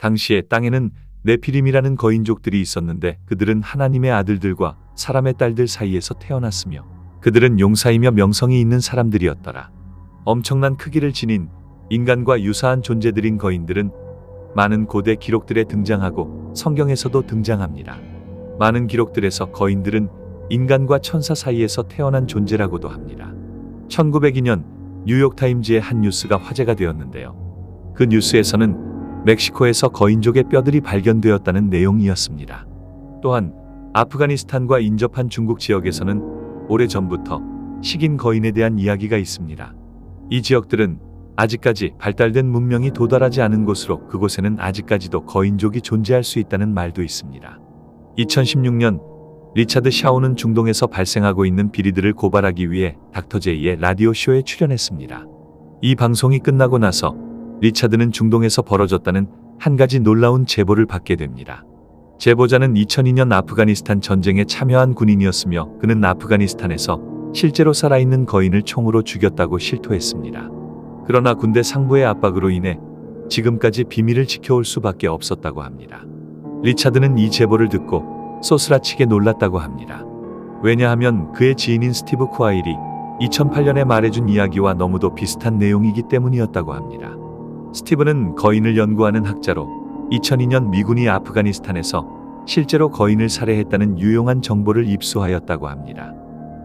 당시에 땅에는 네피림이라는 거인족들이 있었는데 그들은 하나님의 아들들과 사람의 딸들 사이에서 태어났으며 그들은 용사이며 명성이 있는 사람들이었더라. 엄청난 크기를 지닌 인간과 유사한 존재들인 거인들은 많은 고대 기록들에 등장하고 성경에서도 등장합니다. 많은 기록들에서 거인들은 인간과 천사 사이에서 태어난 존재라고도 합니다. 1902년 뉴욕타임즈의 한 뉴스가 화제가 되었는데요. 그 뉴스에서는 멕시코에서 거인족의 뼈들이 발견되었다는 내용이었습니다. 또한 아프가니스탄과 인접한 중국 지역에서는 오래전부터 식인 거인에 대한 이야기가 있습니다. 이 지역들은 아직까지 발달된 문명이 도달하지 않은 곳으로 그곳에는 아직까지도 거인족이 존재할 수 있다는 말도 있습니다. 2016년 리차드 샤오는 중동에서 발생하고 있는 비리들을 고발하기 위해 닥터 제이의 라디오 쇼에 출연했습니다. 이 방송이 끝나고 나서 리차드는 중동에서 벌어졌다는 한 가지 놀라운 제보를 받게 됩니다. 제보자는 2002년 아프가니스탄 전쟁에 참여한 군인이었으며 그는 아프가니스탄에서 실제로 살아있는 거인을 총으로 죽였다고 실토했습니다. 그러나 군대 상부의 압박으로 인해 지금까지 비밀을 지켜올 수밖에 없었다고 합니다. 리차드는 이 제보를 듣고 소스라치게 놀랐다고 합니다. 왜냐하면 그의 지인인 스티브 쿠아일이 2008년에 말해준 이야기와 너무도 비슷한 내용이기 때문이었다고 합니다. 스티브는 거인을 연구하는 학자로 2002년 미군이 아프가니스탄에서 실제로 거인을 살해했다는 유용한 정보를 입수하였다고 합니다.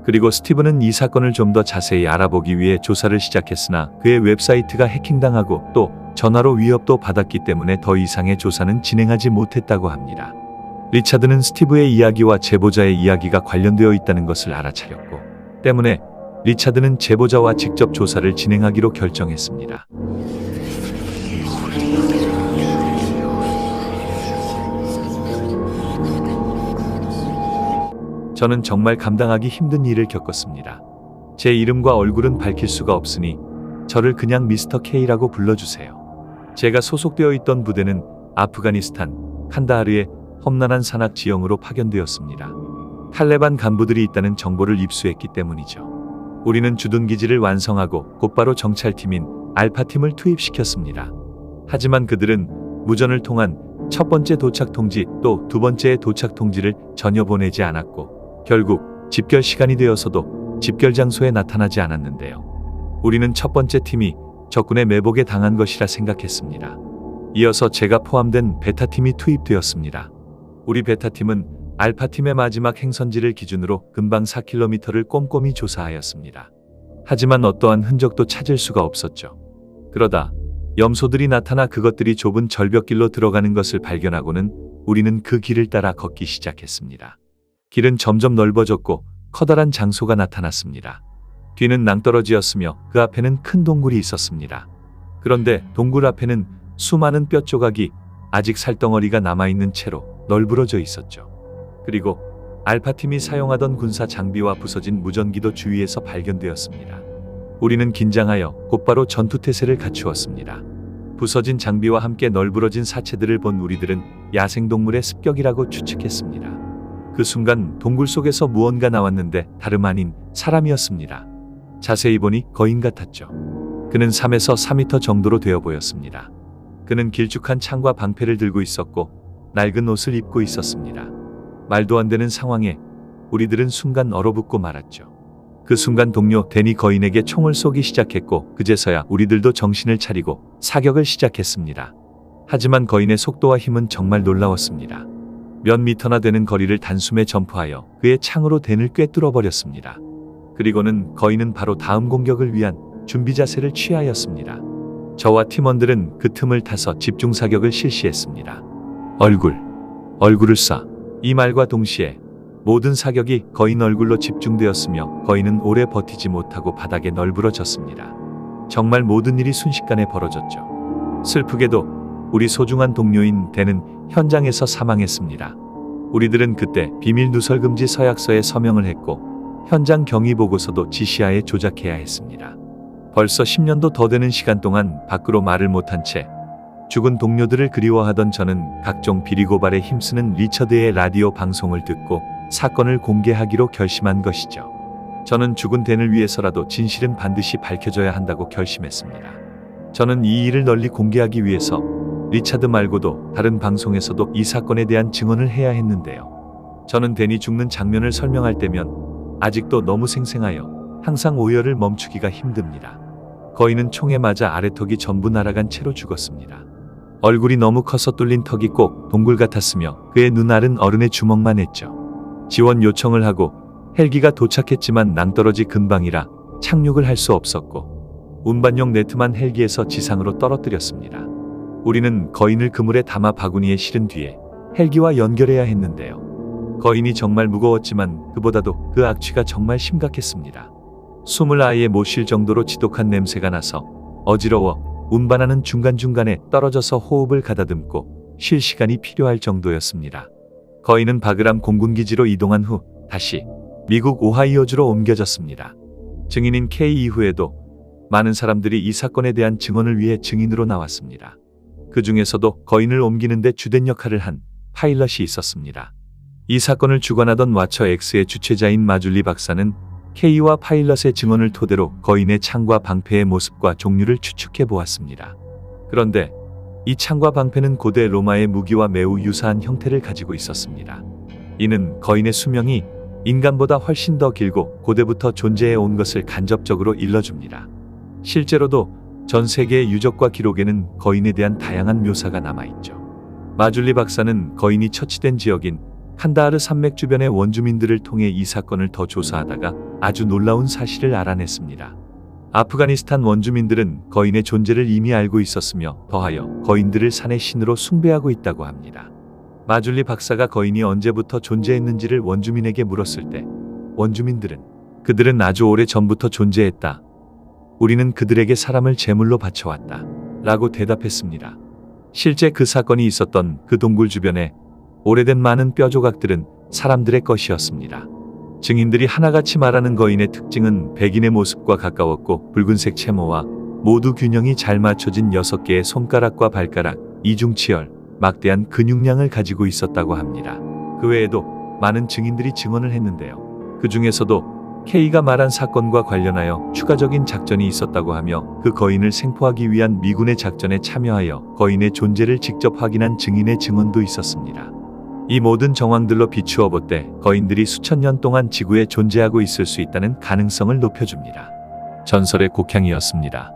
그리고 스티브는 이 사건을 좀 더 자세히 알아보기 위해 조사를 시작했으나 그의 웹사이트가 해킹당하고 또 전화로 위협도 받았기 때문에 더 이상의 조사는 진행하지 못했다고 합니다. 리차드는 스티브의 이야기와 제보자의 이야기가 관련되어 있다는 것을 알아차렸고 때문에 리차드는 제보자와 직접 조사를 진행하기로 결정했습니다. 저는 정말 감당하기 힘든 일을 겪었습니다. 제 이름과 얼굴은 밝힐 수가 없으니 저를 그냥 미스터 K라고 불러주세요. 제가 소속되어 있던 부대는 아프가니스탄 칸다하르의 험난한 산악 지형으로 파견되었습니다. 탈레반 간부들이 있다는 정보를 입수했기 때문이죠. 우리는 주둔기지를 완성하고 곧바로 정찰팀인 알파팀을 투입시켰습니다. 하지만 그들은 무전을 통한 첫 번째 도착 통지 또 두 번째의 도착 통지를 전혀 보내지 않았고 결국 집결 시간이 되어서도 집결 장소에 나타나지 않았는데요. 우리는 첫 번째 팀이 적군의 매복에 당한 것이라 생각했습니다. 이어서 제가 포함된 베타팀이 투입되었습니다. 우리 베타팀은 알파팀의 마지막 행선지를 기준으로 근방 4km를 꼼꼼히 조사하였습니다. 하지만 어떠한 흔적도 찾을 수가 없었죠. 그러다 염소들이 나타나 그것들이 좁은 절벽길로 들어가는 것을 발견하고는 우리는 그 길을 따라 걷기 시작했습니다. 길은 점점 넓어졌고 커다란 장소가 나타났습니다. 뒤는 낭떠러지였으며 그 앞에는 큰 동굴이 있었습니다. 그런데 동굴 앞에는 수많은 뼈 조각이 아직 살덩어리가 남아있는 채로 널브러져 있었죠. 그리고 알파팀이 사용하던 군사 장비와 부서진 무전기도 주위에서 발견되었습니다. 우리는 긴장하여 곧바로 전투태세를 갖추었습니다. 부서진 장비와 함께 널브러진 사체들을 본 우리들은 야생동물의 습격이라고 추측했습니다. 그 순간 동굴 속에서 무언가 나왔는데 다름 아닌 사람이었습니다. 자세히 보니 거인 같았죠. 그는 3에서 4m 정도로 되어 보였습니다. 그는 길쭉한 창과 방패를 들고 있었고 낡은 옷을 입고 있었습니다. 말도 안 되는 상황에 우리들은 순간 얼어붙고 말았죠. 그 순간 동료 데니 거인에게 총을 쏘기 시작했고 그제서야 우리들도 정신을 차리고 사격을 시작했습니다. 하지만 거인의 속도와 힘은 정말 놀라웠습니다. 몇 미터나 되는 거리를 단숨에 점프하여 그의 창으로 댄을 꿰뚫어 버렸습니다. 그리고는 거인은 바로 다음 공격을 위한 준비 자세를 취하였습니다. 저와 팀원들은 그 틈을 타서 집중 사격을 실시했습니다. 얼굴을 쏴. 이 말과 동시에 모든 사격이 거인 얼굴로 집중되었으며 거인은 오래 버티지 못하고 바닥에 널브러졌습니다. 정말 모든 일이 순식간에 벌어졌죠. 슬프게도 우리 소중한 동료인 댄은 현장에서 사망했습니다. 우리들은 그때 비밀 누설 금지 서약서에 서명을 했고 현장 경위 보고서도 지시하에 조작해야 했습니다. 벌써 10년도 더 되는 시간 동안 밖으로 말을 못한 채 죽은 동료들을 그리워하던 저는 각종 비리 고발에 힘쓰는 리처드의 라디오 방송을 듣고 사건을 공개하기로 결심한 것이죠. 저는 죽은 댄을 위해서라도 진실은 반드시 밝혀져야 한다고 결심했습니다. 저는 이 일을 널리 공개하기 위해서 리차드 말고도 다른 방송에서도 이 사건에 대한 증언을 해야 했는데요. 저는 댄이 죽는 장면을 설명할 때면 아직도 너무 생생하여 항상 오열을 멈추기가 힘듭니다. 거인은 총에 맞아 아래턱이 전부 날아간 채로 죽었습니다. 얼굴이 너무 커서 뚫린 턱이 꼭 동굴 같았으며 그의 눈알은 어른의 주먹만 했죠. 지원 요청을 하고 헬기가 도착했지만 낭떠러지 근방이라 착륙을 할 수 없었고 운반용 네트만 헬기에서 지상으로 떨어뜨렸습니다. 우리는 거인을 그물에 담아 바구니에 실은 뒤에 헬기와 연결해야 했는데요. 거인이 정말 무거웠지만 그보다도 그 악취가 정말 심각했습니다. 숨을 아예 못 쉴 정도로 지독한 냄새가 나서 어지러워 운반하는 중간중간에 떨어져서 호흡을 가다듬고 쉴 시간이 필요할 정도였습니다. 거인은 바그람 공군기지로 이동한 후 다시 미국 오하이오주로 옮겨졌습니다. 증인인 K 이후에도 많은 사람들이 이 사건에 대한 증언을 위해 증인으로 나왔습니다. 그 중에서도 거인을 옮기는 데 주된 역할을 한 파일럿이 있었습니다. 이 사건을 주관하던 와처 X의 주최자인 마줄리 박사는 K와 파일럿의 증언을 토대로 거인의 창과 방패의 모습과 종류를 추측해 보았습니다. 그런데 이 창과 방패는 고대 로마의 무기와 매우 유사한 형태를 가지고 있었습니다. 이는 거인의 수명이 인간보다 훨씬 더 길고 고대부터 존재해 온 것을 간접적으로 일러줍니다. 실제로도 전 세계의 유적과 기록에는 거인에 대한 다양한 묘사가 남아있죠. 마줄리 박사는 거인이 처치된 지역인 칸다하르 산맥 주변의 원주민들을 통해 이 사건을 더 조사하다가 아주 놀라운 사실을 알아냈습니다. 아프가니스탄 원주민들은 거인의 존재를 이미 알고 있었으며 더하여 거인들을 산의 신으로 숭배하고 있다고 합니다. 마줄리 박사가 거인이 언제부터 존재했는지를 원주민에게 물었을 때 원주민들은 그들은 아주 오래 전부터 존재했다. 우리는 그들에게 사람을 제물로 바쳐왔다. 라고 대답했습니다. 실제 그 사건이 있었던 그 동굴 주변에 오래된 많은 뼈 조각들은 사람들의 것이었습니다. 증인들이 하나같이 말하는 거인의 특징은 백인의 모습과 가까웠고 붉은색 채모와 모두 균형이 잘 맞춰진 6개의 손가락과 발가락, 이중치열, 막대한 근육량을 가지고 있었다고 합니다. 그 외에도 많은 증인들이 증언을 했는데요. 그 중에서도 K가 말한 사건과 관련하여 추가적인 작전이 있었다고 하며 그 거인을 생포하기 위한 미군의 작전에 참여하여 거인의 존재를 직접 확인한 증인의 증언도 있었습니다. 이 모든 정황들로 비추어 볼 때 거인들이 수천 년 동안 지구에 존재하고 있을 수 있다는 가능성을 높여줍니다. 전설의 곡향이었습니다.